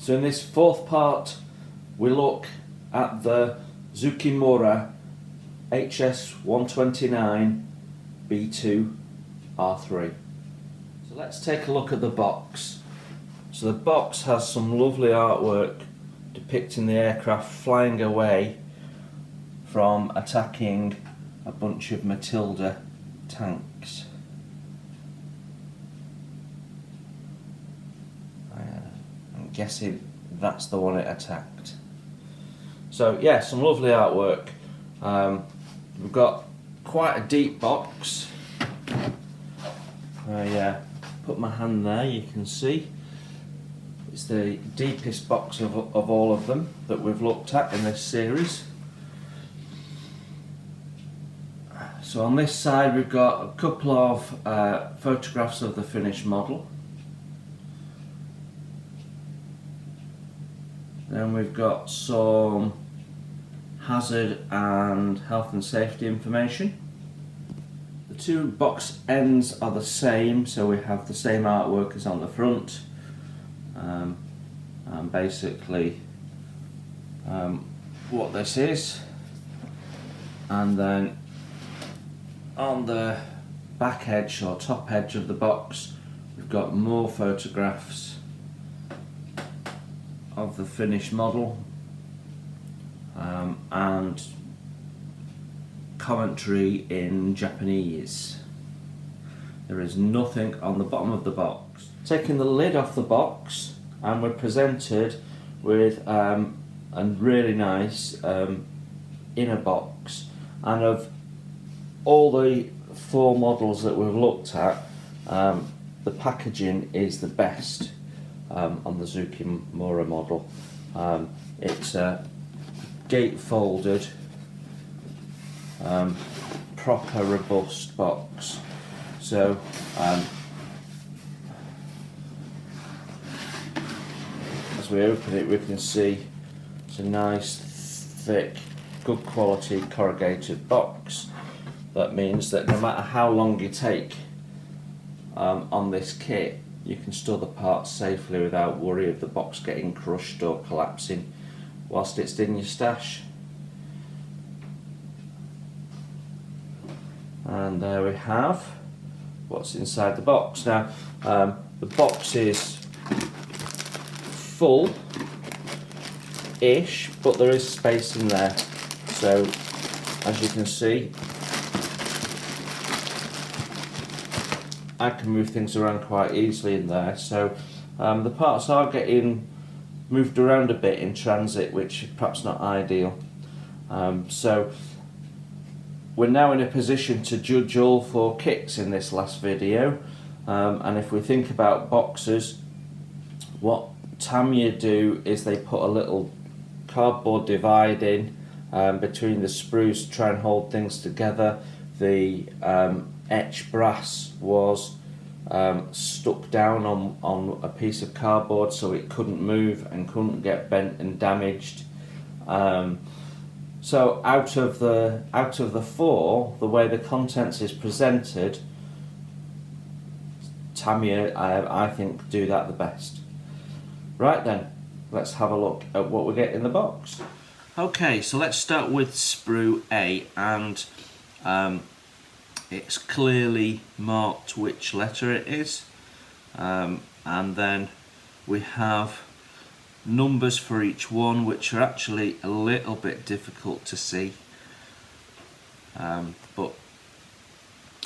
So in this fourth part, we look at the Zoukei Mura Hs 129b-2 R3. So let's take a look at the box. So the box has some lovely artwork depicting the aircraft flying away from attacking a bunch of Matilda tanks. I'm guessing that's the one it attacked. So yeah, some lovely artwork. We've got quite a deep box. I put my hand there, you can see. It's the deepest box of all of them that we've looked at in this series. So on this side we've got a couple of photographs of the finished model. Then we've got some hazard and health and safety information. The two box ends are the same, so we have the same artwork as on the front. And basically what this is, and then on the back edge or top edge of the box we've got more photographs of the finished model and commentary in Japanese. There is nothing on the bottom of the box. Taking the lid off the box, and we're presented with a really nice inner box. And of all the four models that we've looked at, the packaging is the best on the Zoukei Mura model. It's a gate-folded, proper robust box. So as we open it, we can see it's a nice, thick, good quality corrugated box. That means that no matter how long you take on this kit, you can store the parts safely without worry of the box getting crushed or collapsing whilst it's in your stash. And there we have what's inside the box. Now the box is full-ish, but there is space in there. So as you can see, I can move things around quite easily in there. So the parts are getting moved around a bit in transit, which is perhaps not ideal. So we're now in a position to judge all four kits in this last video. And if we think about boxes, what Tamiya do is they put a little cardboard divide in between the sprues to try and hold things together. The etched brass was stuck down on a piece of cardboard so it couldn't move and couldn't get bent and damaged. So out of the four, the way the contents is presented, Tamiya I think do that the best. Right then, let's have a look at what we get in the box. Okay, so let's start with sprue A, and it's clearly marked which letter it is, and then we have numbers for each one, which are actually a little bit difficult to see, but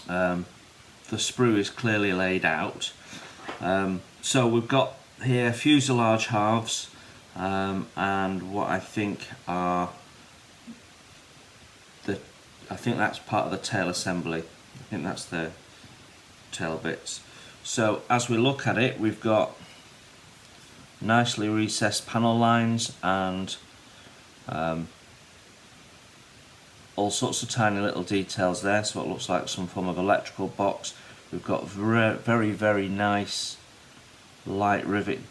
the sprue is clearly laid out. So we've got here fuselage halves, and what I think are I think that's part of the tail assembly. I think that's the tail bits. So as we look at it, we've got nicely recessed panel lines and all sorts of tiny little details there, so it looks like some form of electrical box. We've got very nice light rivet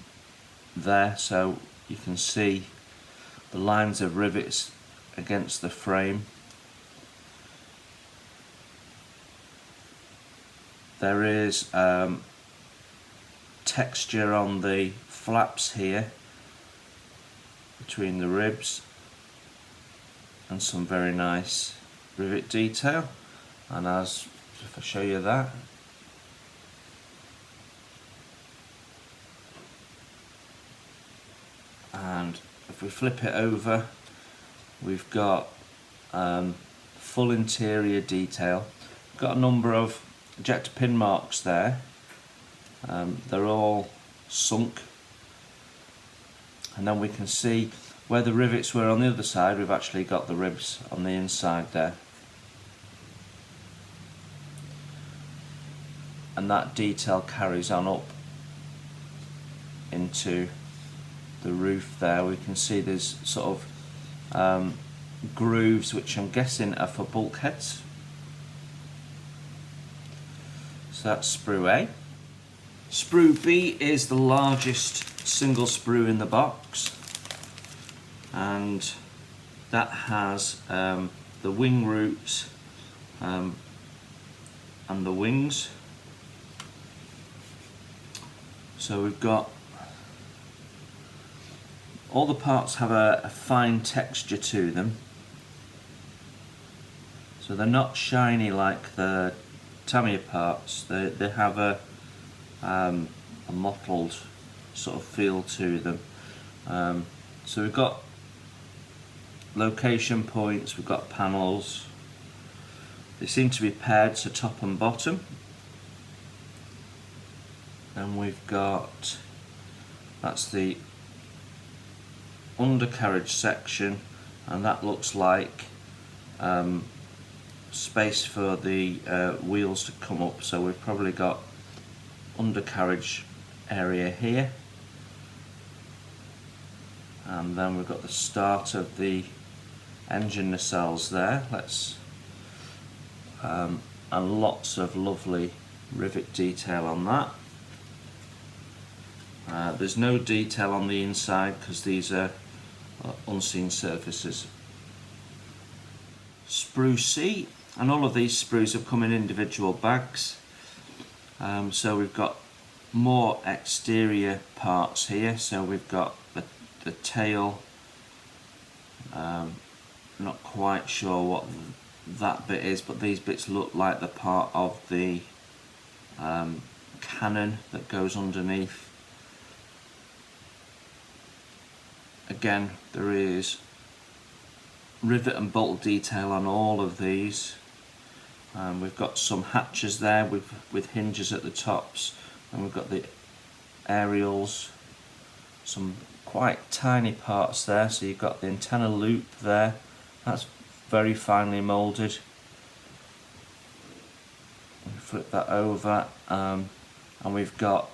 there, so you can see the lines of rivets against the frame. There is texture on the flaps here, between the ribs, and some very nice rivet detail. And if I show you that, and if we flip it over, we've got full interior detail. We've got a number of ejector pin marks there. They're all sunk, and then we can see where the rivets were on the other side. We've actually got the ribs on the inside there, and that detail carries on up into the roof there. We can see there's sort of grooves, which I'm guessing are for bulkheads. So that's sprue A. Sprue B is the largest single sprue in the box, and that has the wing roots and the wings. So we've got all the parts have a fine texture to them, so they're not shiny like the Tamiya parts. They have a mottled sort of feel to them. So we've got location points, we've got panels. They seem to be paired, so top and bottom. And we've got, that's the undercarriage section, and that looks like space for the wheels to come up. So we've probably got undercarriage area here, and then we've got the start of the engine nacelles there. And lots of lovely rivet detail on that. There's no detail on the inside because these are unseen surfaces. Sprue C, and all of these sprues have come in individual bags. So we've got more exterior parts here. So we've got the tail. Not quite sure what that bit is, but these bits look like the part of the cannon that goes underneath. Again, there is rivet and bolt detail on all of these. We've got some hatches there with hinges at the tops, and we've got the aerials, some quite tiny parts there. So you've got the antenna loop there, that's very finely moulded. Flip that over, and we've got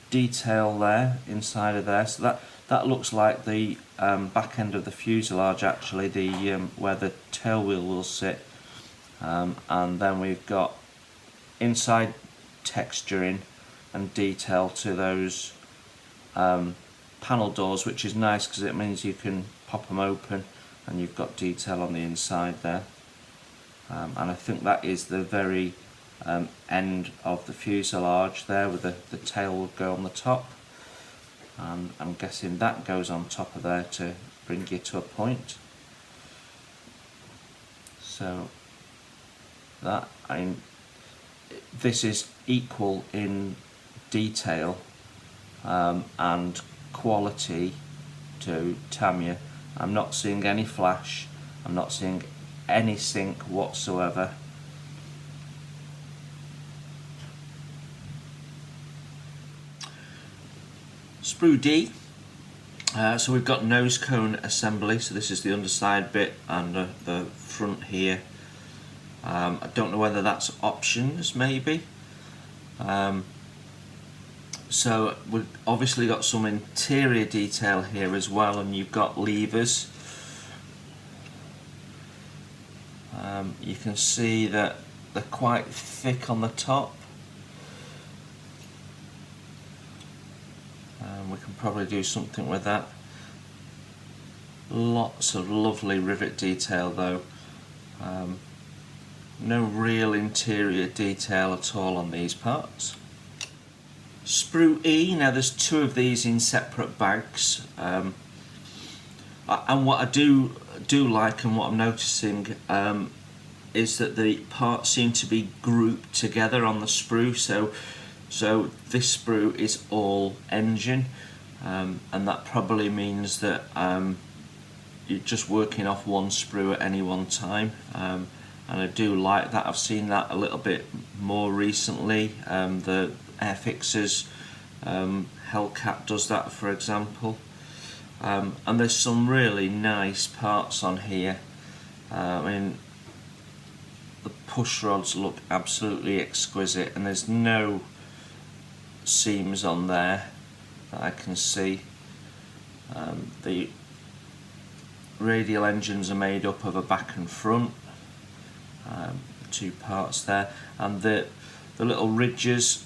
detail there inside of there. So that looks like the back end of the fuselage, actually, the where the tail wheel will sit. And then we've got inside texturing and detail to those panel doors, which is nice because it means you can pop them open and you've got detail on the inside there. And I think that is the very end of the fuselage there, with the tail will go on the top. And I'm guessing that goes on top of there to bring you to a point. So that, this is equal in detail and quality to Tamiya. I'm not seeing any flash, I'm not seeing any sink whatsoever. Sprue D. So we've got nose cone assembly, so this is the underside bit and the front here. I don't know whether that's options, maybe. So we've obviously got some interior detail here as well, and you've got levers. You can see that they're quite thick on the top. We can probably do something with that. Lots of lovely rivet detail though. No real interior detail at all on these parts. Sprue E, now there's two of these in separate bags. And what I do like, and what I'm noticing, is that the parts seem to be grouped together on the sprue. So this sprue is all engine, and that probably means that you're just working off one sprue at any one time. And I do like that. I've seen that a little bit more recently. The Airfixers Hellcat does that, for example. And there's some really nice parts on here. I mean, the push rods look absolutely exquisite, and there's no seams on there that I can see. The radial engines are made up of a back and front, two parts there, and the little ridges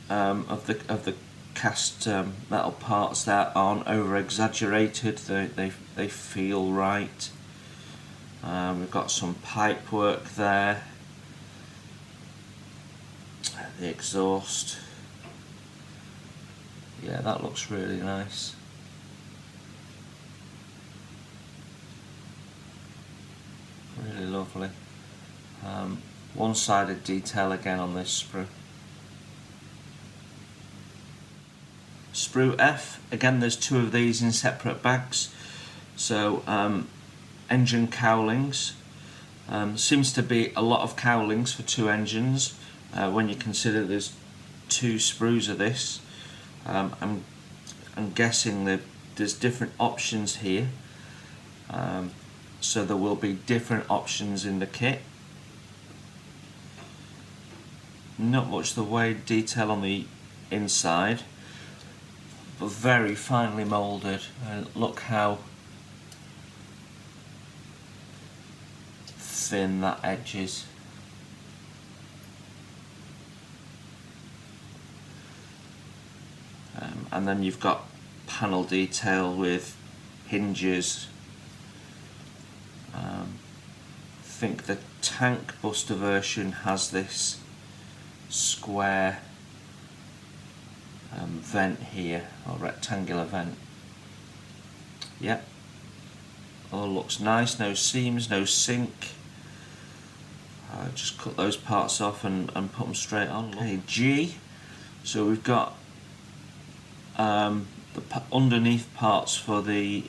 of the cast metal parts there aren't over exaggerated. They feel right. We've got some pipe work there, the exhaust, yeah, that looks really nice. Really lovely. One-sided detail again on this sprue. Sprue F, again there's two of these in separate bags. So engine cowlings. Seems to be a lot of cowlings for two engines when you consider there's two sprues of this. I'm guessing that there's different options here. So there will be different options in the kit. Not much the way detail on the inside, but very finely moulded. And look how thin that edge is. And then you've got panel detail with hinges. I think the Tank Buster version has this square vent here, or rectangular vent. Yep, all looks nice, no seams, no sink. Just cut those parts off and put them straight on. Okay, G, so we've got the underneath parts for the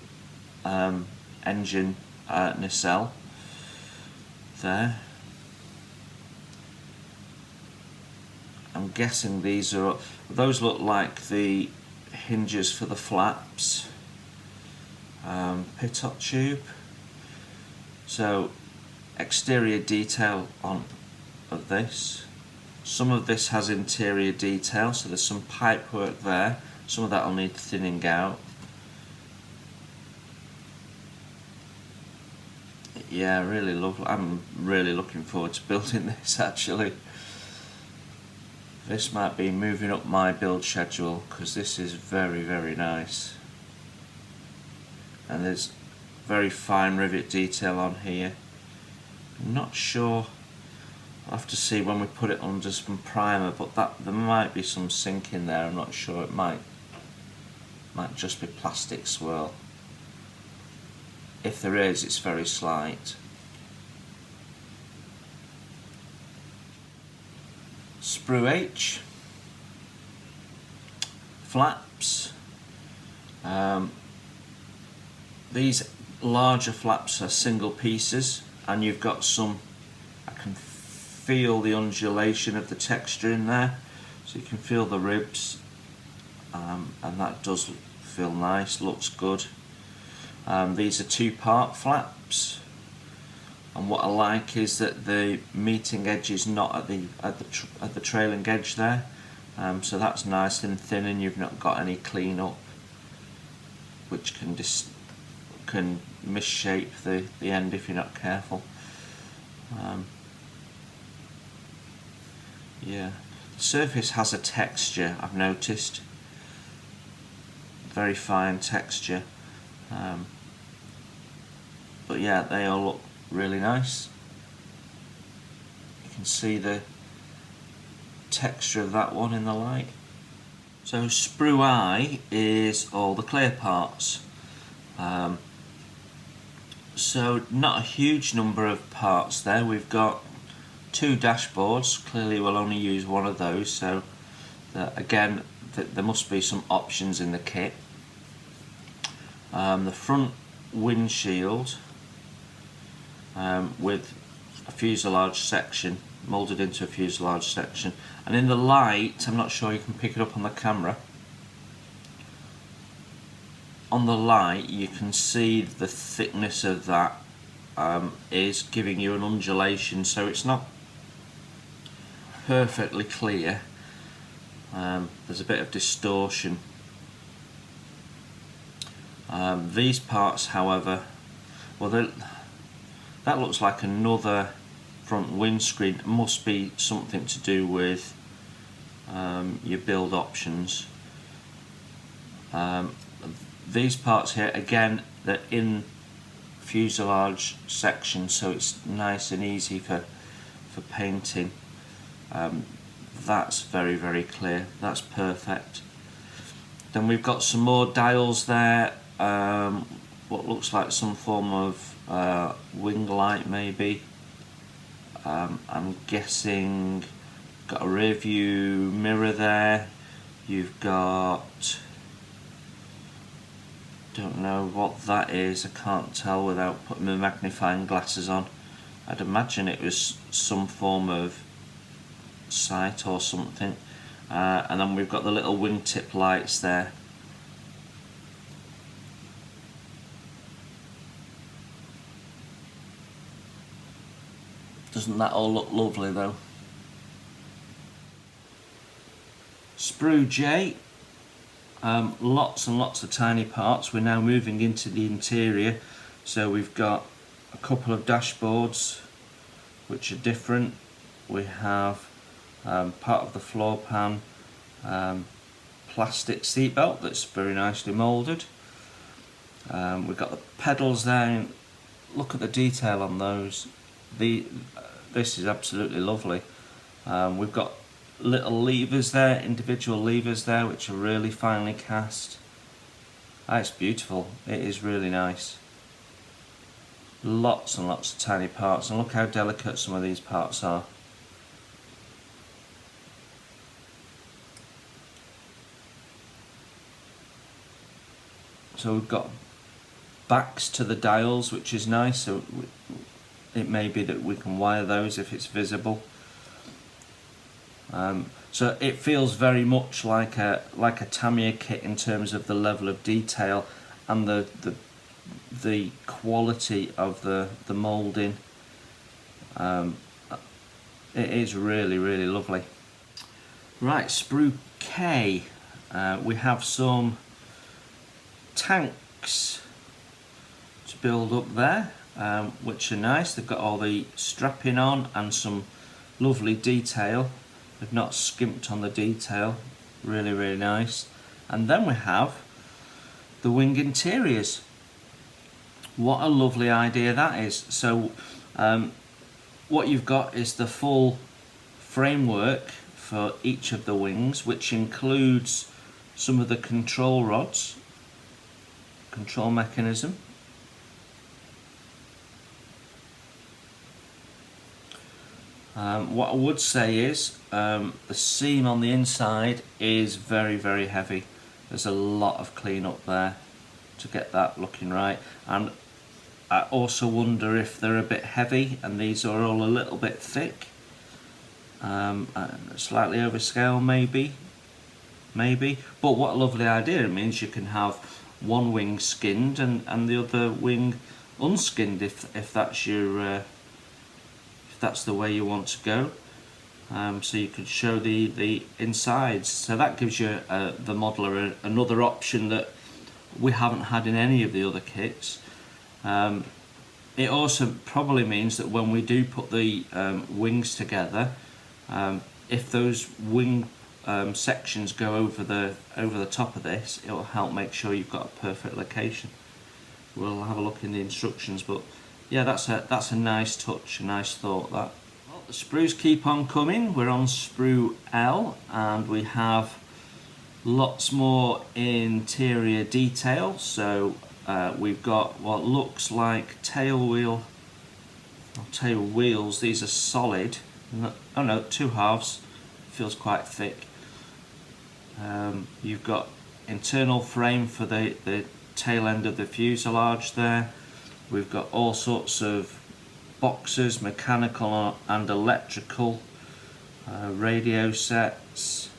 engine nacelle there. I'm guessing those look like the hinges for the flaps. Pitot tube. So exterior detail on of this. Some of this has interior detail, so there's some pipe work there. Some of that will need thinning out. Yeah, really lovely. I'm really looking forward to building this actually. This might be moving up my build schedule because this is very, very nice. And there's very fine rivet detail on here. I'm not sure, I'll have to see when we put it under some primer, but there might be some sink in there. I'm not sure. It might just be plastic swirl. If there is, it's very slight. Sprue H, flaps. These larger flaps are single pieces, and you've got some, I can feel the undulation of the texture in there, so you can feel the ribs, and that does feel nice, looks good. These are two-part flaps, and what I like is that the meeting edge is not at the trailing edge there, so that's nice and thin, and you've not got any clean up, which can misshape the end if you're not careful. Yeah, the surface has a texture, I've noticed, very fine texture. But yeah, they all look really nice. You can see the texture of that one in the light. So sprue I is all the clear parts. So not a huge number of parts there. We've got 2 dashboards. Clearly we'll only use one of those, so again there must be some options in the kit. The front windshield with a fuselage section, moulded into a fuselage section, and in the light, I'm not sure you can pick it up on the camera, on the light you can see the thickness of that is giving you an undulation, so it's not perfectly clear. There's a bit of distortion. These parts, however, well, that looks like another front windscreen. It must be something to do with your build options. These parts here, again, they're in fuselage section, so it's nice and easy for painting. That's very, very clear. That's perfect. Then we've got some more dials there. What looks like some form of wing light, maybe. I'm guessing got a rear view mirror there. You've got, don't know what that is, I can't tell without putting my magnifying glasses on. I'd imagine it was some form of sight or something. And then we've got the little wingtip lights there. Doesn't that all look lovely though? Sprue J, lots and lots of tiny parts. We're now moving into the interior, so we've got a couple of dashboards which are different. We have part of the floor pan, plastic seatbelt that's very nicely moulded. We've got the pedals there. Look at the detail on those. This is absolutely lovely. We've got little levers there, individual levers there, which are really finely cast. It's beautiful. It is really nice. Lots and lots of tiny parts, and look how delicate some of these parts are. So we've got backs to the dials, which is nice, so it may be that we can wire those if it's visible. So it feels very much like a Tamiya kit in terms of the level of detail and the quality of the moulding. It is really, really lovely. Right, Sprue K. We have some tanks to build up there, which are nice. They've got all the strapping on and some lovely detail. They've not skimped on the detail. Really, really nice. And then we have the wing interiors. What a lovely idea that is. So what you've got is the full framework for each of the wings, which includes some of the control rods, control mechanism. What I would say is the seam on the inside is very, very heavy. There's a lot of clean up there to get that looking right, and I also wonder if they're a bit heavy and these are all a little bit thick, slightly overscale maybe, but what a lovely idea. It means you can have one wing skinned and the other wing unskinned if that's your if that's the way you want to go. So you could show the insides, so that gives you the modeler another option that we haven't had in any of the other kits. It also probably means that when we do put the wings together, if those wing sections go over the top of this, it will help make sure you've got a perfect location. We'll have a look in the instructions, but yeah, that's a nice touch, a nice thought that. Well, the sprues keep on coming. We're on sprue L, and we have lots more interior detail. So we've got what looks like tail wheel or tail wheels. These are solid. Oh no, 2 halves. Feels quite thick. You've got internal frame for the tail end of the fuselage there. We've got all sorts of boxes, mechanical and electrical, radio sets.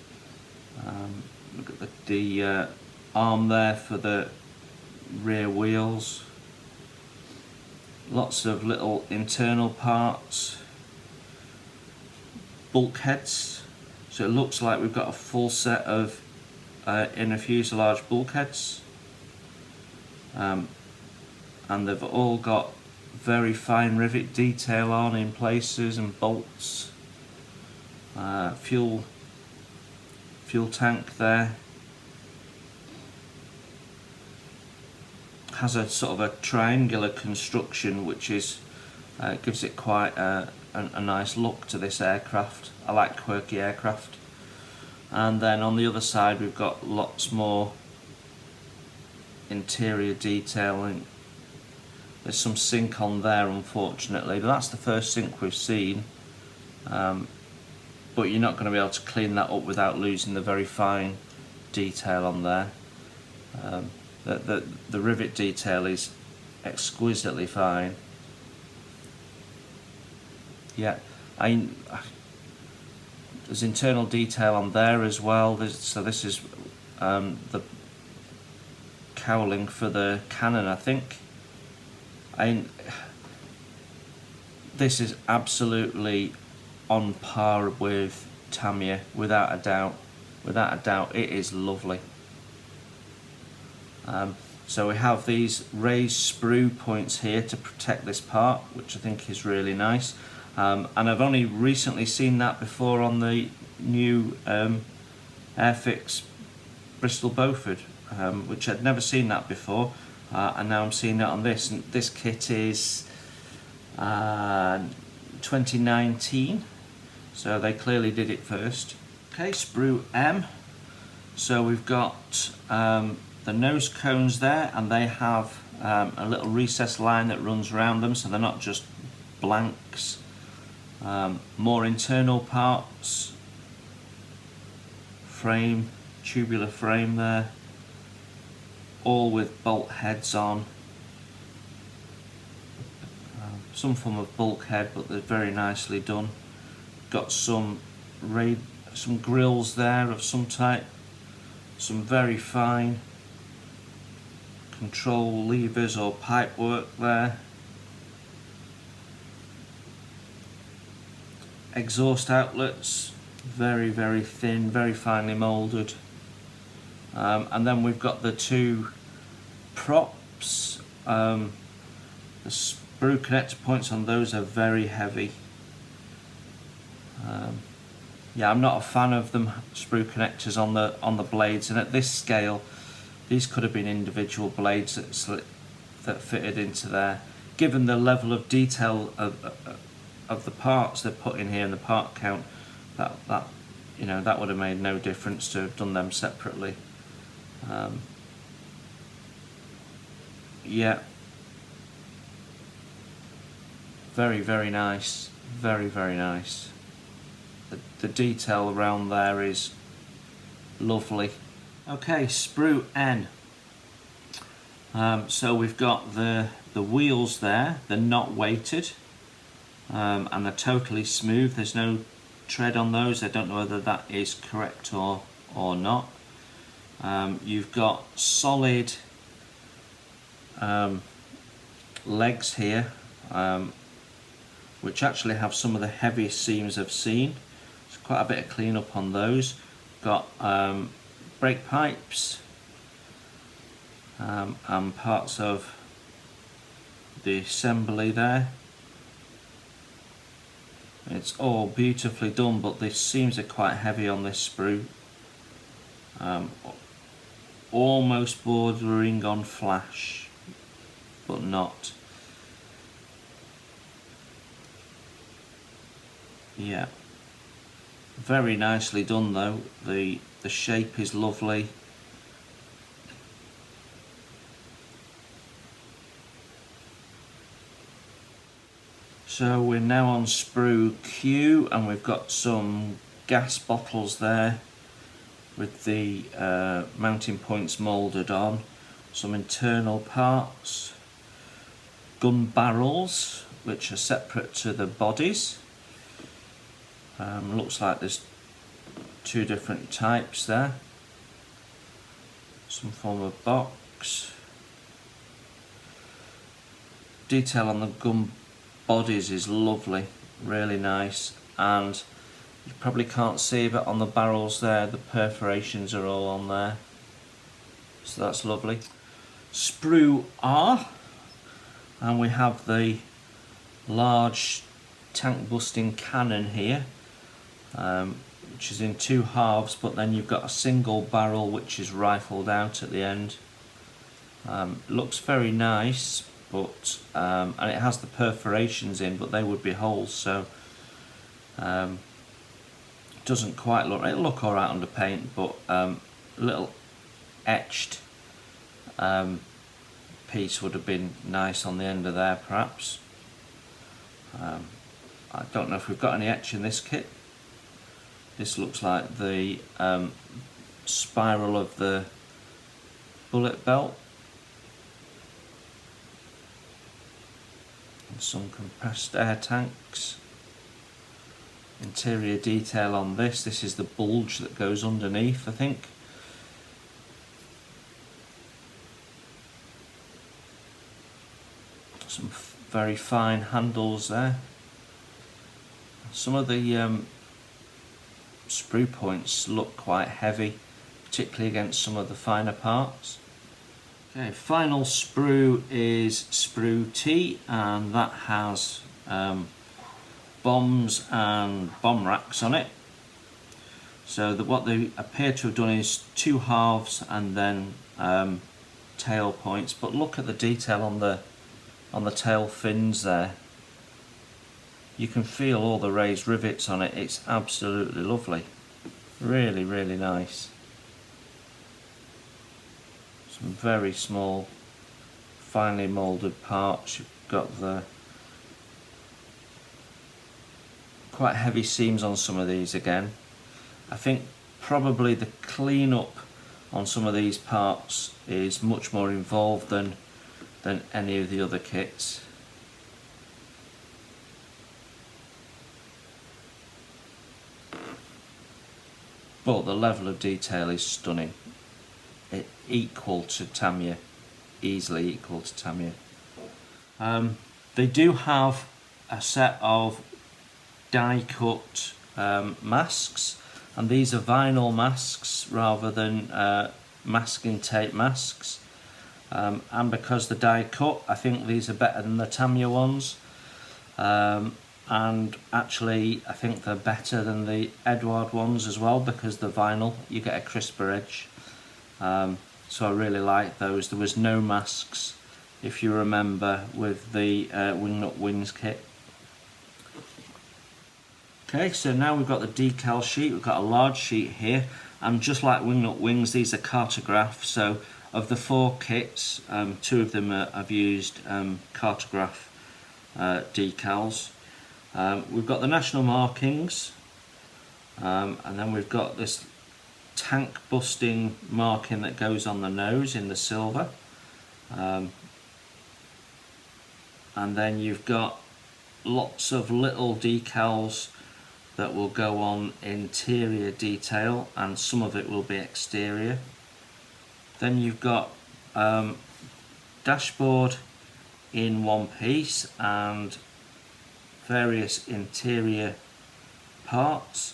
Look at the arm there for the rear wheels. Lots of little internal parts. Bulkheads. So it looks like we've got a full set of inner fuselage bulkheads. And they've all got very fine rivet detail on in places and bolts. Fuel tank there. Has a sort of a triangular construction, which is gives it quite a nice look to this aircraft. I like quirky aircraft. And then on the other side we've got lots more interior detailing. There's some sink on there, unfortunately, but that's the first sink we've seen. But you're not going to be able to clean that up without losing the very fine detail on there. The rivet detail is exquisitely fine. Yeah, there's internal detail on there as well. So this is the cowling for the cannon, I think. This is absolutely on par with Tamiya, without a doubt. Without a doubt, it is lovely. So we have these raised sprue points here to protect this part, which I think is really nice. And I've only recently seen that before on the new Airfix Bristol Beaufort, which I'd never seen that before, and now I'm seeing it on this. And this kit is 2019, so they clearly did it first. Okay, sprue M. So we've got the nose cones there, and they have a little recessed line that runs around them, so they're not just blanks. More internal parts, frame, tubular frame there, all with bolt heads on. Some form of bulkhead, but they're very nicely done. Got some grills there of some type, some very fine control levers or pipe work there. Exhaust outlets, very, very thin, very finely moulded. And then we've got the 2 props. The sprue connector points on those are very heavy. Yeah, I'm not a fan of them sprue connectors on the blades, and at this scale these could have been individual blades that fitted into there. Given the level of detail of the parts they're put in here and the part count, that would have made no difference to have done them separately. Yeah, very, very nice, very, very nice. The detail around there is lovely. Okay, sprue N. So we've got the wheels there. They're not weighted, and they're totally smooth. There's no tread on those. I don't know whether that is correct or not. You've got solid legs here, which actually have some of the heaviest seams I've seen. There's quite a bit of clean up on those. Got brake pipes and parts of the assembly there. It's all beautifully done, but the seams are quite heavy on this sprue. Almost bordering on flash, but not. Yeah, very nicely done though. The shape is lovely. So we're now on sprue Q, and we've got some gas bottles there with the mounting points moulded on, some internal parts, gun barrels which are separate to the bodies. Looks like there's two different types there, some form of box. Detail on the gun bodies is lovely, really nice, and you probably can't see, but on the barrels there the perforations are all on there, so that's lovely. Sprue R, and we have the large tank busting cannon here, which is in two halves, but then you've got a single barrel which is rifled out at the end. Looks very nice, but and it has the perforations in, but they would be holes, so doesn't quite look, it'll look alright under paint, but a little etched piece would have been nice on the end of there perhaps. I don't know if we've got any etch in this kit. This looks like the spiral of the bullet belt. And some compressed air tanks. Interior detail on this. This is the bulge that goes underneath, I think. Some very fine handles there. Some of the sprue points look quite heavy, particularly against some of the finer parts. Okay, final sprue is sprue T, and that has bombs and bomb racks on it. So what they appear to have done is two halves and then tail points, but look at the detail on the tail fins there. You can feel all the raised rivets on it. It's absolutely lovely. Really, really nice. Some very small, finely moulded parts. You've got the quite heavy seams on some of these again. I think probably the clean-up on some of these parts is much more involved than any of the other kits. But the level of detail is stunning. Equal to Tamiya, easily equal to Tamiya. They do have a set of die-cut masks, and these are vinyl masks rather than masking tape masks. And because the die-cut, I think these are better than the Tamiya ones. And actually I think they're better than the Eduard ones as well, because the vinyl, you get a crisper edge. So I really like those. There was no masks, if you remember, with the Wingnut Wings kit. Okay, so now we've got the decal sheet. We've got a large sheet here, and just like Wingnut Wings, these are cartograph. So of the four kits, two of them have used cartograph decals. We've got the national markings, and then we've got this tank busting marking that goes on the nose in the silver, and then you've got lots of little decals that will go on interior detail, and some of it will be exterior. Then you've got dashboard in one piece and various interior parts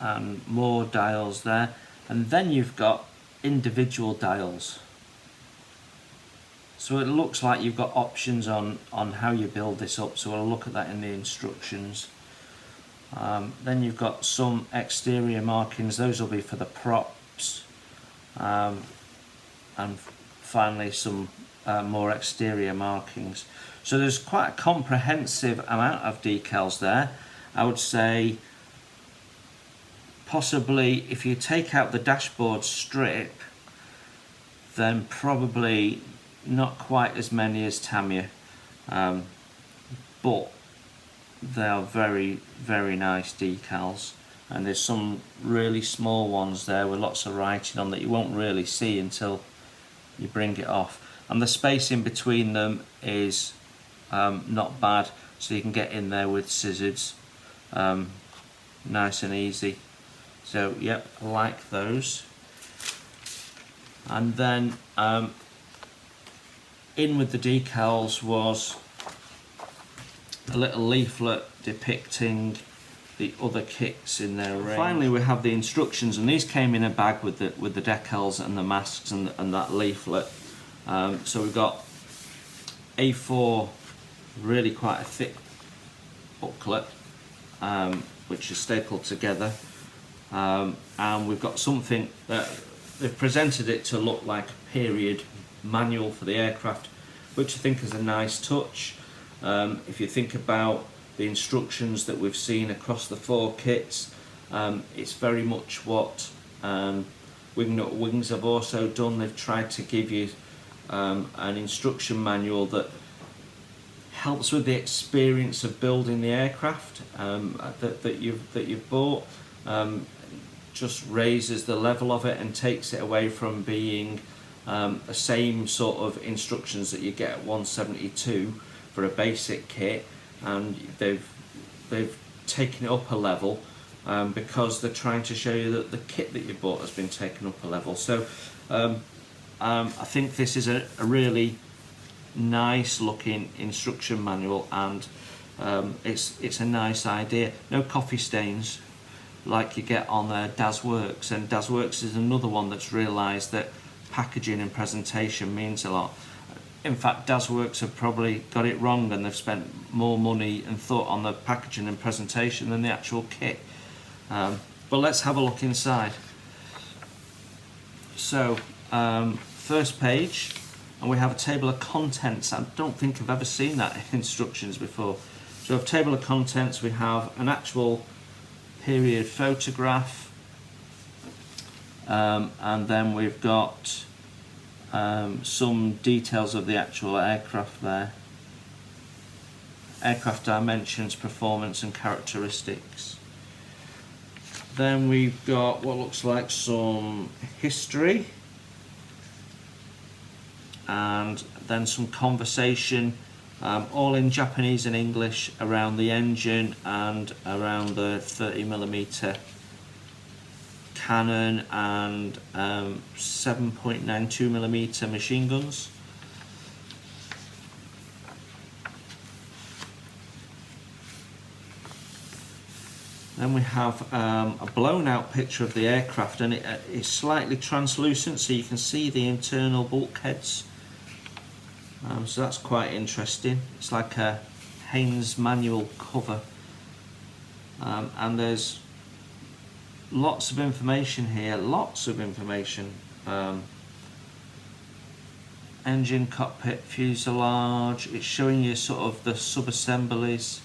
and more dials there, and then you've got individual dials. So it looks like you've got options on how you build this up, so we'll look at that in the instructions. Then you've got some exterior markings, those will be for the props, and finally some more exterior markings. So there's quite a comprehensive amount of decals there. I would say possibly if you take out the dashboard strip, then probably not quite as many as Tamiya. but they are very, very nice decals. And there's some really small ones there with lots of writing on that you won't really see until you bring it off. And the space in between them is not bad, so you can get in there with scissors nice and easy. So yep, I like those. And then in with the decals was a little leaflet depicting the other kits in their range. Finally, we have the instructions, and these came in a bag with the decals and the masks and that leaflet. So we've got A4, really quite a thick booklet, which is stapled together, and we've got something that they've presented it to look like a period manual for the aircraft, which I think is a nice touch. If you think about the instructions that we've seen across the 4 kits, it's very much what Wingnut Wings have also done. They've tried to give you an instruction manual that helps with the experience of building the aircraft that you've bought. Just raises the level of it and takes it away from being the same sort of instructions that you get at 172 for a basic kit, and they've taken it up a level because they're trying to show you that the kit that you bought has been taken up a level. So I think this is a really nice looking instruction manual, and it's a nice idea. No coffee stains like you get on DAS Works, and DAS Works is another one that's realised that packaging and presentation means a lot. In fact, DAS Works have probably got it wrong, and they've spent more money and thought on the packaging and presentation than the actual kit. But let's have a look inside. So, first page, and we have a table of contents. I don't think I've ever seen that in instructions before. So, a table of contents, we have an actual period photograph, and then we've got some details of the actual aircraft there. Aircraft dimensions, performance and characteristics. Then we've got what looks like some history, and then some conversation, all in Japanese and English, around the engine and around the 30mm cannon and 7.92mm machine guns. Then we have a blown out picture of the aircraft, and it is slightly translucent, so you can see the internal bulkheads. So that's quite interesting. It's like a Haynes manual cover, and there's lots of information here, lots of information. Engine, cockpit, fuselage. It's showing you sort of the sub-assemblies,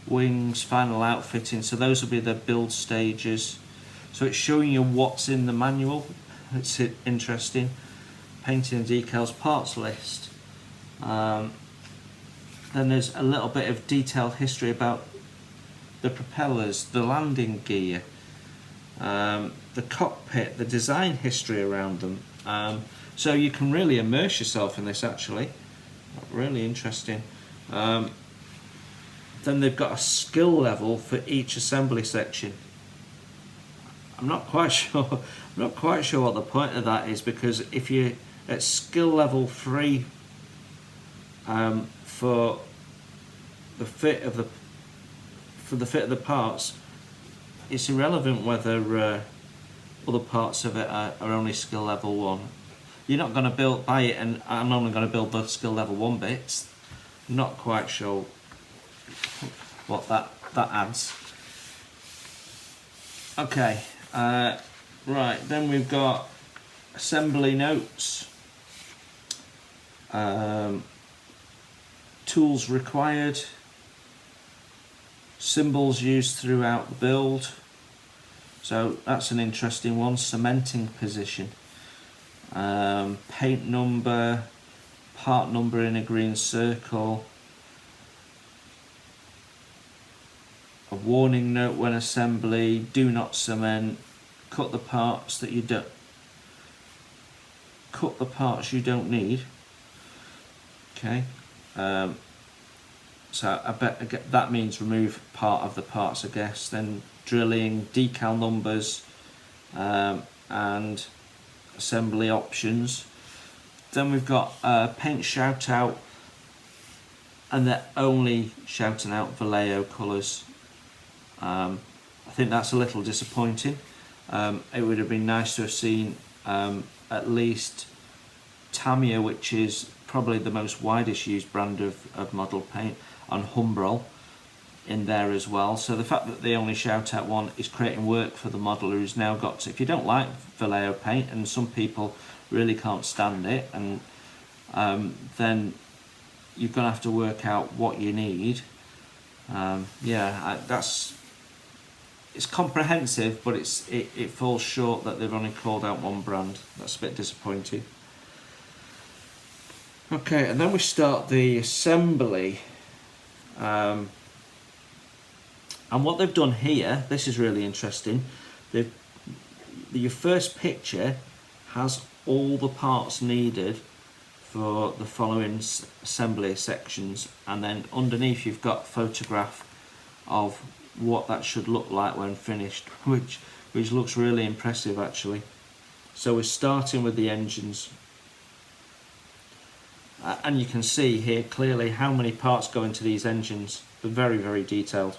wings, final outfitting. So those will be the build stages. So it's showing you what's in the manual. It's interesting. Painting and decals, parts list. Then there's a little bit of detailed history about the propellers, the landing gear, the cockpit, the design history around them. So you can really immerse yourself in this, actually. Really interesting. Then they've got a skill level for each assembly section. I'm not quite sure what the point of that is, because if you're at skill level 3 for the fit of the parts, it's irrelevant whether other parts of it are only skill level 1. You're not going to buy it and I'm only going to build the skill level 1 bits. I'm not quite sure what that adds. Okay, right, then we've got assembly notes, tools required, symbols used throughout the build. So that's an interesting one. Cementing position, paint number, part number in a green circle, a warning note when assembly, do not cement, cut the parts that you don't need. Okay, so I bet that means remove part of the parts, I guess. Then drilling, decal numbers, and assembly options. Then we've got paint shout out, and they're only shouting out Vallejo colours. I think that's a little disappointing. It would have been nice to have seen at least Tamiya, which is probably the most widest used brand of model paint, and Humbrol in there as well. So the fact that they only shout out one is creating work for the modeler, who's now got to, if you don't like Vallejo paint, and some people really can't stand it, and then you're going to have to work out what you need. It's comprehensive, but it falls short that they've only called out one brand. That's a bit disappointing. Okay, and then we start the assembly. And what they've done here, this is really interesting. Your first picture has all the parts needed for the following assembly sections, and then underneath you've got a photograph of what that should look like when finished, which looks really impressive actually. So we're starting with the engines, and you can see here clearly how many parts go into these engines. They're very, very detailed.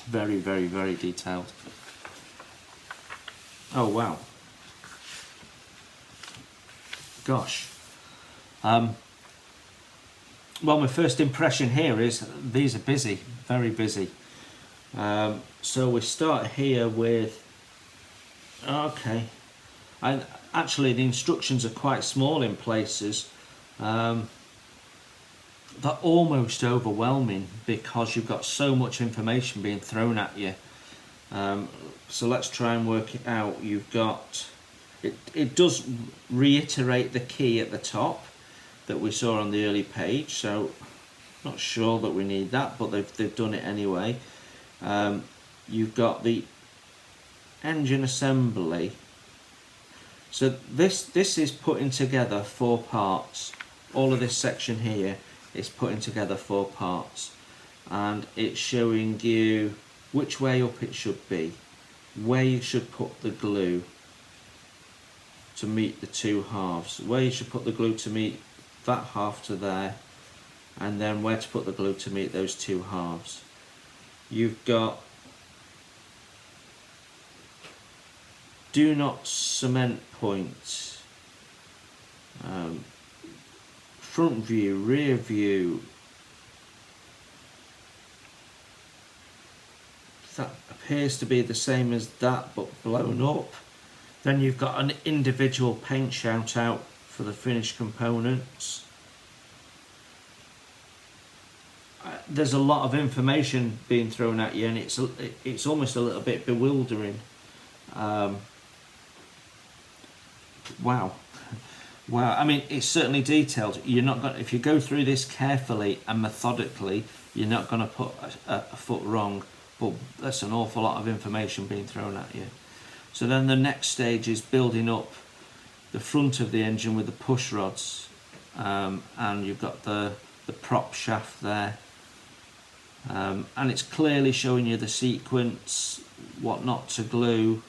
Very, very, very detailed. Oh wow. Gosh. Well, my first impression here is these are busy, very busy. So we start here with, okay, and actually the instructions are quite small in places. They're almost overwhelming because you've got so much information being thrown at you. So let's try and work it out. You've got, it does reiterate the key at the top that we saw on the early page, so not sure that we need that, but they've done it anyway. You've got the engine assembly. So this is putting together 4 parts. All of this section here is putting together 4 parts, and it's showing you which way up it should be, where you should put the glue to meet the 2 halves, where you should put the glue to meet that half to there, and then where to put the glue to meet those 2 halves. You've got do not cement points, front view, rear view. That appears to be the same as that but blown up. Then you've got an individual paint shout out for the finished components. There's a lot of information being thrown at you, and it's almost a little bit bewildering. Wow. I mean, it's certainly detailed. You're not going, if you go through this carefully and methodically, you're not going to put a foot wrong. But that's an awful lot of information being thrown at you. So then the next stage is building up the front of the engine with the push rods, and you've got the prop shaft there, and it's clearly showing you the sequence, what not to glue.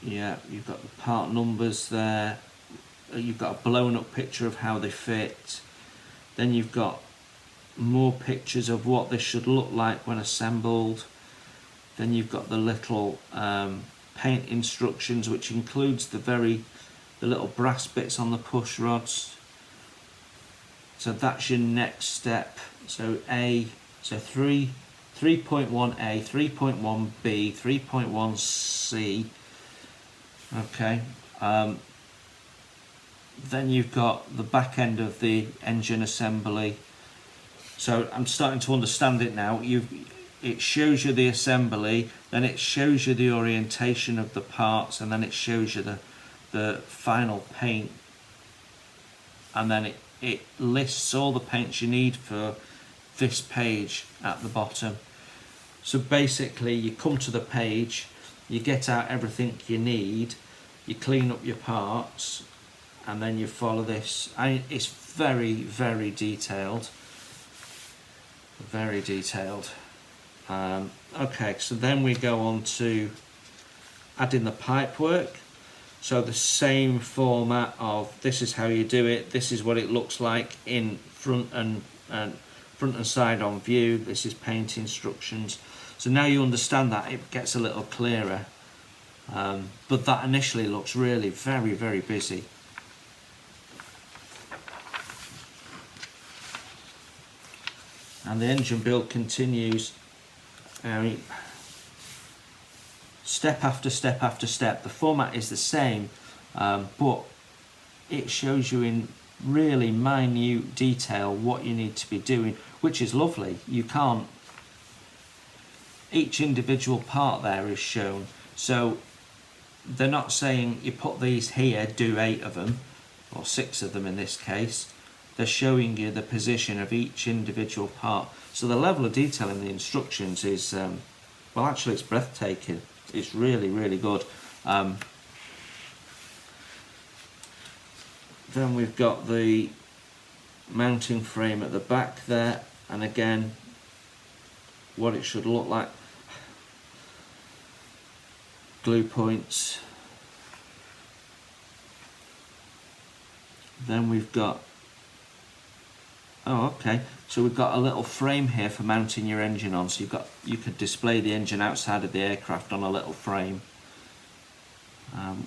Yeah, you've got the part numbers there. You've got a blown up picture of how they fit. Then you've got more pictures of what this should look like when assembled. Then you've got the little paint instructions, which includes the little brass bits on the push rods. So that's your next step. So 3.1A, 3.1B, 3.1C. Okay. Then you've got the back end of the engine assembly. So I'm starting to understand it now. It shows you the assembly, then it shows you the orientation of the parts, and then it shows you the final paint, and then it lists all the paints you need for this page at the bottom. So basically you come to the page, you get out everything you need, you clean up your parts, and then you follow this. It's very, very detailed. Very detailed. Okay, so then we go on to adding the pipe work. So the same format of this is how you do it, this is what it looks like in front and side on view, this is paint instructions. So now you understand that, it gets a little clearer. But that initially looks really very, very busy. And the engine build continues. Step after step after step. The format is the same, but it shows you in really minute detail what you need to be doing, which is lovely. You can't, each individual part there is shown, so they're not saying you put these here, do 8 of them, or 6 of them in this case. They're showing you the position of each individual part. So the level of detail in the instructions is, well, actually it's breathtaking. It's really, really good. Then we've got the mounting frame at the back there, and again, what it should look like. Glue points. Then we've got, oh okay, so we've got a little frame here for mounting your engine on, so you could display the engine outside of the aircraft on a little frame,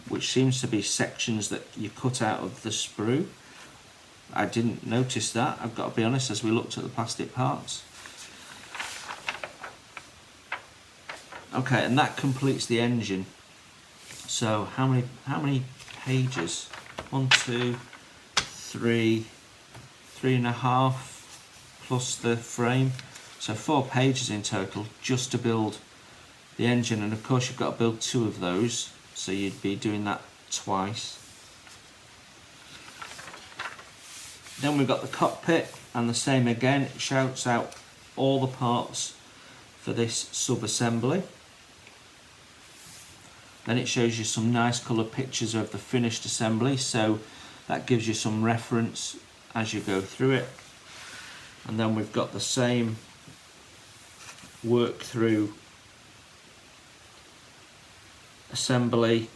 which seems to be sections that you cut out of the sprue. I didn't notice that, I've got to be honest, as we looked at the plastic parts. Okay, and that completes the engine. So how many pages? 1, 2, 3, 3.5 plus the frame. So 4 pages in total just to build the engine, and of course you've got to build 2 of those, so you'd be doing that twice. Then we've got the cockpit, and the same again, it shouts out all the parts for this sub-assembly. Then it shows you some nice coloured pictures of the finished assembly, so that gives you some reference as you go through it. And then we've got the same work through assembly,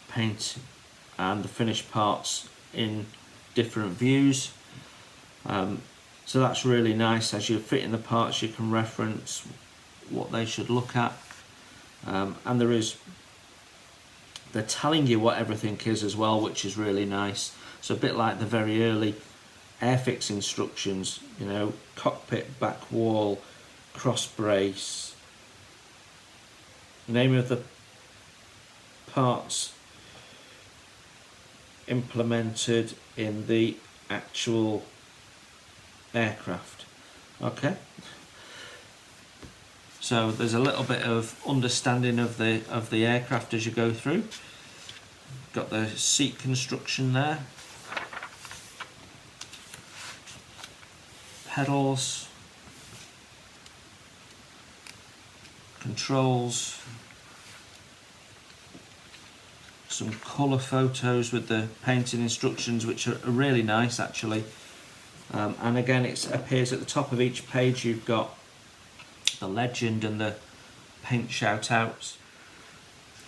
paint, and the finished parts in different views. So that's really nice. As you're fitting the parts, you can reference what they should look at. And they're telling you what everything is as well, which is really nice. So a bit like the very early Airfix instructions, you know, cockpit, back wall, cross brace, name of the parts implemented in the actual aircraft. Okay. So there's a little bit of understanding of the aircraft as you go through. Got the seat construction there. Pedals. Controls. Some colour photos with the painting instructions, which are really nice actually. And again, it appears at the top of each page. You've got the legend and the paint shout outs.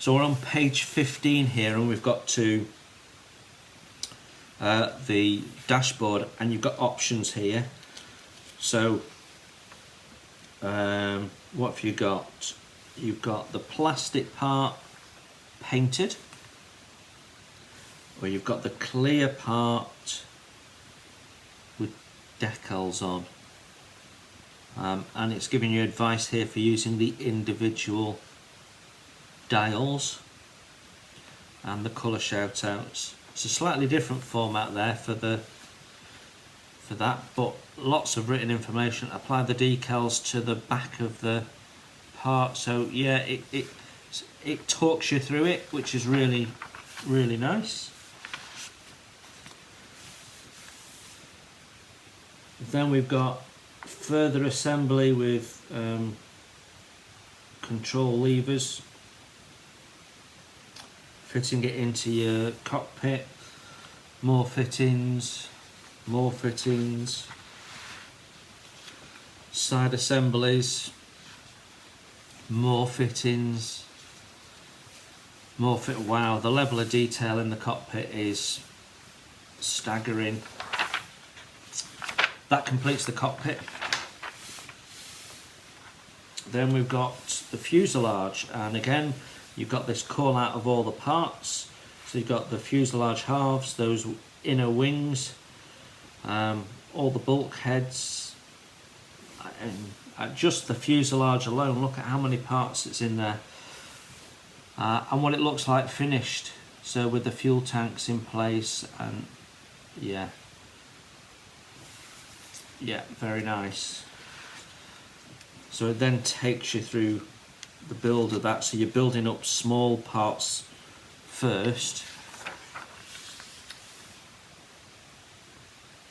So we're on page 15 here, and we've got to the dashboard, and you've got options here. So what have you got? You've got the plastic part painted, or you've got the clear part with decals on. And it's giving you advice here for using the individual dials and the colour shout outs. It's a slightly different format there for that, but lots of written information. Apply the decals to the back of the part, so yeah, it talks you through it, which is really, really nice. Then we've got further assembly with control levers, fitting it into your cockpit, more fittings, side assemblies, more fittings, wow, the level of detail in the cockpit is staggering. That completes the cockpit. Then we've got the fuselage, and again you've got this call out of all the parts. So you've got the fuselage halves, those inner wings, all the bulkheads, and just the fuselage alone. Look at how many parts it's in there, and what it looks like finished. So with the fuel tanks in place, and yeah, very nice. So it then takes you through the build of that. So you're building up small parts first,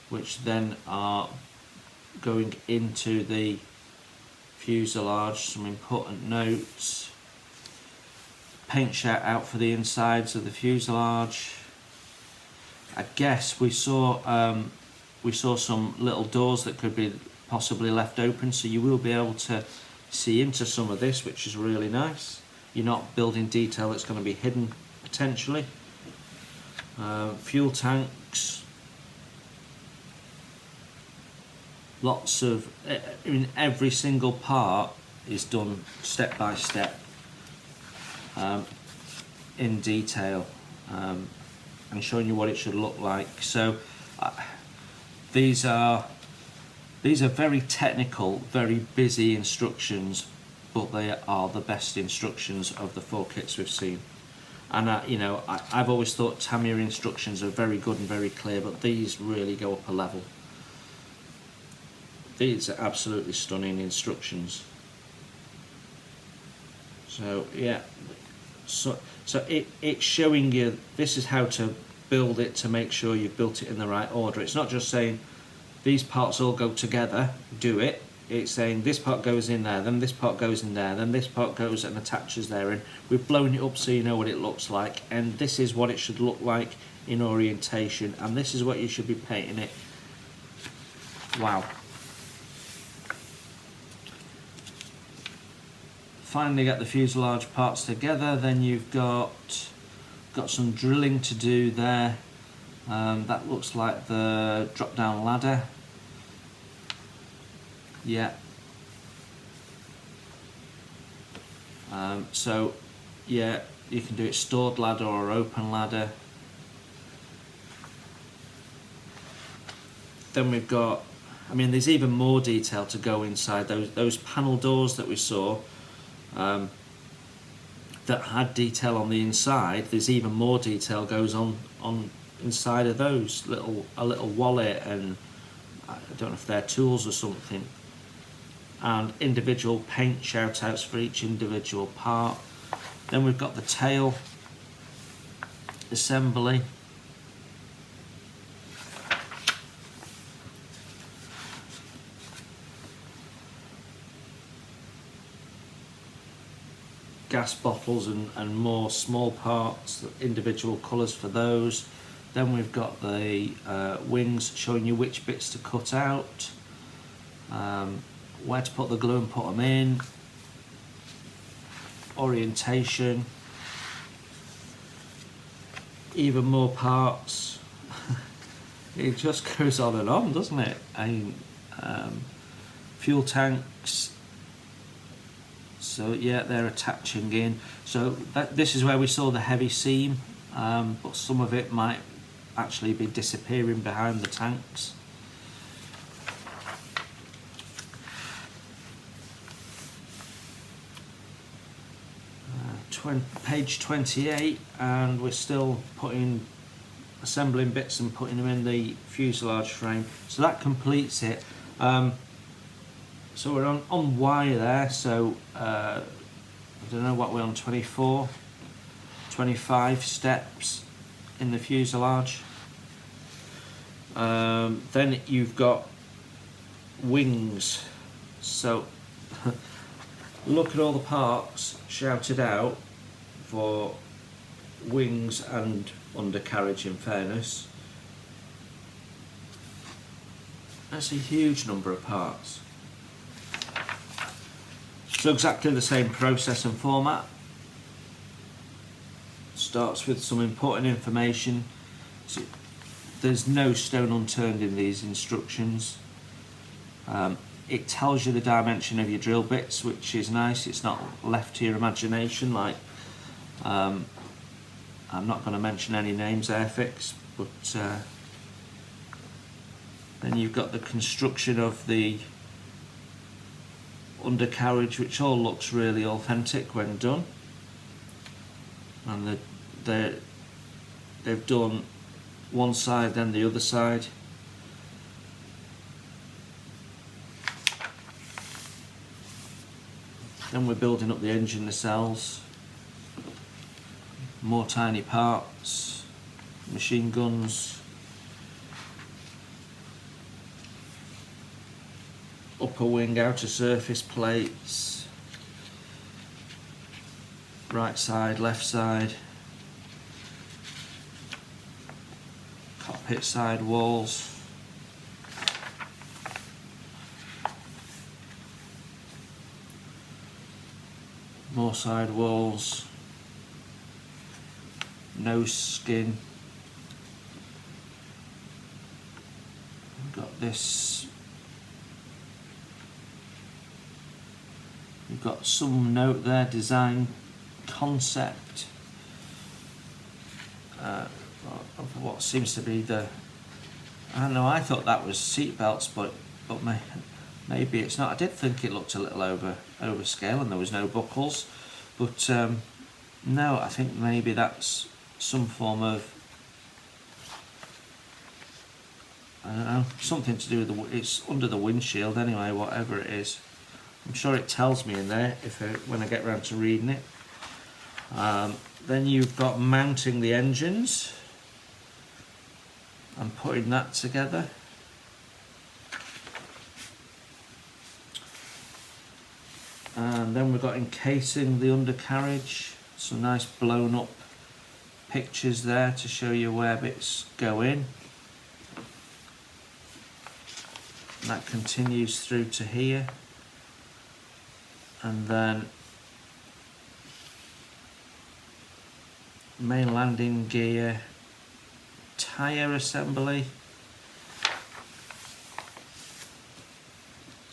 which then are going into the fuselage. Some important notes. Paint shout out for the insides of the fuselage. I guess we saw some little doors that could be possibly left open, so you will be able to see into some of this, which is really nice. You're not building detail that's going to be hidden potentially. Fuel tanks, lots of, I mean, every single part is done step by step in detail, and showing you what it should look like. So these are very technical, very busy instructions, but they are the best instructions of the 4 kits we've seen. And I've always thought Tamiya instructions are very good and very clear, but these really go up a level. These are absolutely stunning instructions. So yeah, so it's showing you this is how to build it to make sure you've built it in the right order. It's not just saying these parts all go together, do it. It's saying this part goes in there, then this part goes in there, then this part goes and attaches there, and we've blown it up so you know what it looks like, and this is what it should look like in orientation, and this is what you should be painting it. Wow. Finally get the fuselage parts together, then you've got some drilling to do there. That looks like the drop down ladder. Yeah. So yeah, you can do it stored ladder or open ladder. Then we've got, I mean, there's even more detail to go inside those panel doors that we saw, that had detail on the inside. There's even more detail goes on inside of those, a little wallet, and I don't know if they're tools or something, and individual paint shout outs for each individual part. Then we've got the tail assembly. Gas bottles and more small parts, individual colours for those. Then we've got the wings showing you which bits to cut out, where to put the glue and put them in, orientation, even more parts. It just goes on and on, doesn't it? And fuel tanks. So yeah, they're attaching in. So this is where we saw the heavy seam, but some of it might actually be disappearing behind the tanks. Page 28, and we're still assembling bits and putting them in the fuselage frame. So that completes it. So we're on Y there, so I don't know what we're on, 24, 25 steps in the fuselage. Then you've got wings. So look at all the parts shouted out for wings and undercarriage, in fairness. That's a huge number of parts. So exactly the same process and format. Starts with some important information. So there's no stone unturned in these instructions. It tells you the dimension of your drill bits, which is nice. It's not left to your imagination. Like I'm not going to mention any names, Airfix, but then you've got the construction of the undercarriage, which all looks really authentic when done. And they've done one side, then the other side. Then we're building up the engine nacelles, more tiny parts, machine guns, upper wing, outer surface plates, right side, left side, cockpit side walls, more side walls, nose skin. We've got this. We've got some note there, design concept of what seems to be the. I don't know. I thought that was seat belts, but maybe it's not. I did think it looked a little overscale, and there was no buckles, but no, I think maybe that's some form of, I don't know, something to do with it's under the windshield anyway, whatever it is. I'm sure it tells me in there when I get around to reading it. Then you've got mounting the engines and putting that together. And then we've got encasing the undercarriage. Some nice blown up pictures there to show you where bits go in. And that continues through to here. And then main landing gear, tyre assembly,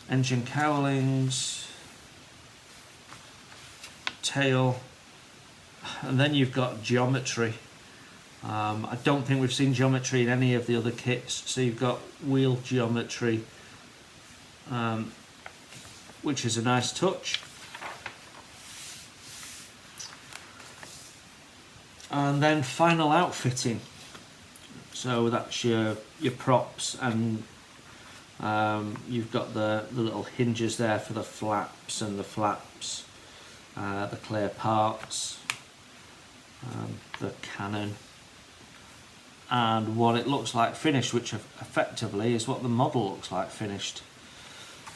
engine cowlings, tail, and then you've got geometry. I don't think we've seen geometry in any of the other kits, so you've got wheel geometry, which is a nice touch. And then final outfitting. So that's your props, and you've got the little hinges there for the flaps and the flaps, the clear parts, the cannon, and what it looks like finished, which effectively is what the model looks like finished.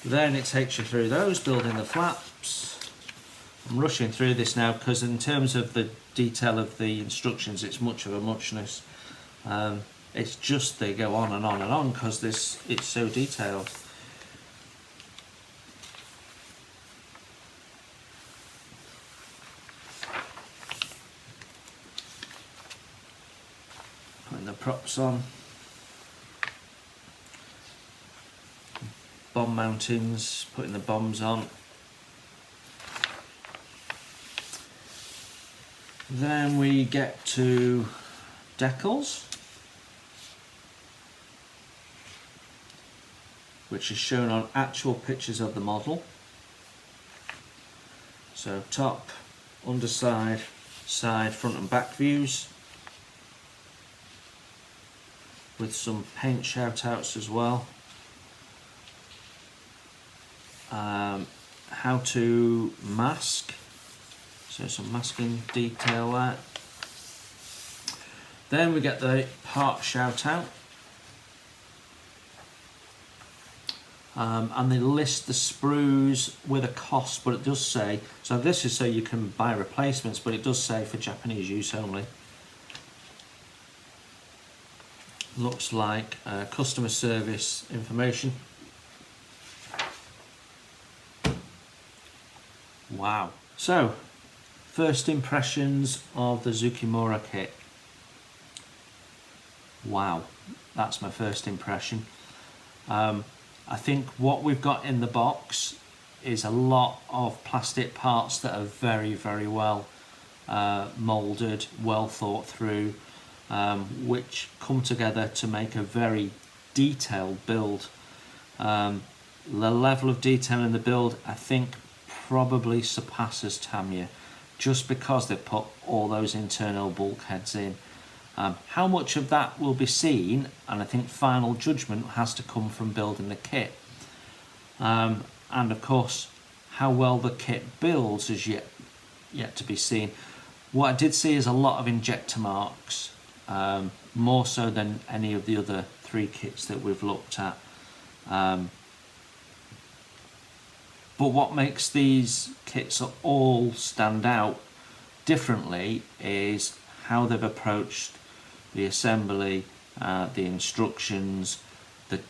Then it takes you through those, building the flaps. I'm rushing through this now because in terms of the detail of the instructions, it's much of a muchness. It's just they go on and on and on because it's so detailed. Putting the props on. Bomb mountings, putting the bombs on. Then we get to decals, which is shown on actual pictures of the model. So top, underside, side, front and back views, with some paint shout outs as well. How to mask, so some masking detail there. Then we get the part shout out, and they list the sprues with a cost, but it does say, so this is so you can buy replacements, but it does say for Japanese use only. Looks like customer service information. Wow. So, first impressions of the Zoukei Mura kit. Wow, that's my first impression. I think what we've got in the box is a lot of plastic parts that are very, very well moulded, well thought through, which come together to make a very detailed build. The level of detail in the build, I think, probably surpasses Tamiya, just because they've put all those internal bulkheads in. How much of that will be seen, and I think final judgment has to come from building the kit. And of course, how well the kit builds is yet to be seen. What I did see is a lot of injector marks, more so than any of the other 3 kits that we've looked at. But what makes these kits all stand out differently is how they've approached the assembly, the instructions, the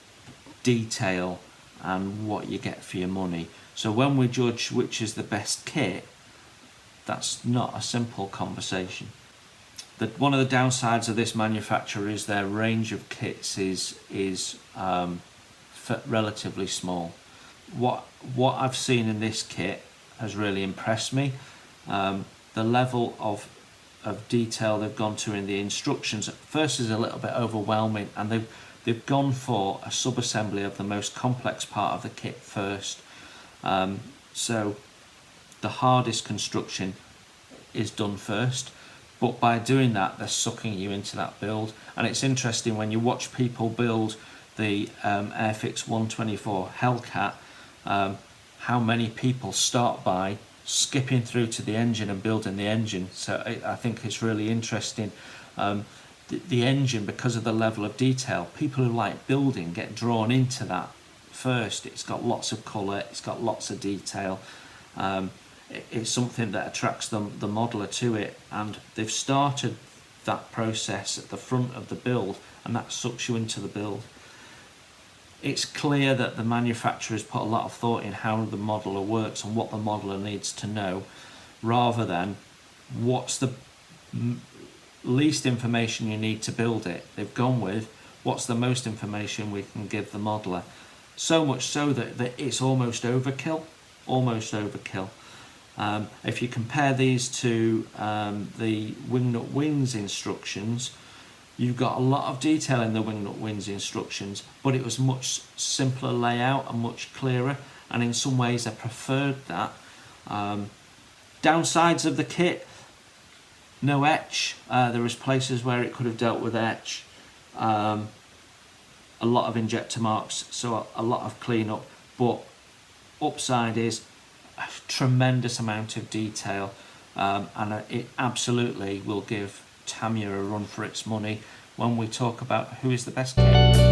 detail, and what you get for your money. So when we judge which is the best kit, that's not a simple conversation. One of the downsides of this manufacturer is their range of kits is relatively small. What I've seen in this kit has really impressed me. The level of detail they've gone to in the instructions at first is a little bit overwhelming, and they've gone for a sub-assembly of the most complex part of the kit first. So the hardest construction is done first, but by doing that they're sucking you into that build. And it's interesting when you watch people build the Airfix 124 Hellcat, how many people start by skipping through to the engine and building the engine. So I think it's really interesting. The engine, because of the level of detail, people who like building get drawn into that first. It's got lots of colour, it's got lots of detail. It's something that attracts the modeler to it, and they've started that process at the front of the build, and that sucks you into the build. It's clear that the manufacturers put a lot of thought in how the modeler works and what the modeler needs to know, rather than what's the least information you need to build it. They've gone with what's the most information we can give the modeler. So much so that it's almost overkill. If you compare these to the wingnut wings instructions, you've got a lot of detail in the wingnut wings instructions, but it was much simpler layout and much clearer, and in some ways I preferred that. Downsides of the kit: no etch. There was places where it could have dealt with etch. A lot of injector marks, so a lot of cleanup. But upside is a tremendous amount of detail, and it absolutely will give Tamiya a run for its money when we talk about who is the best kit.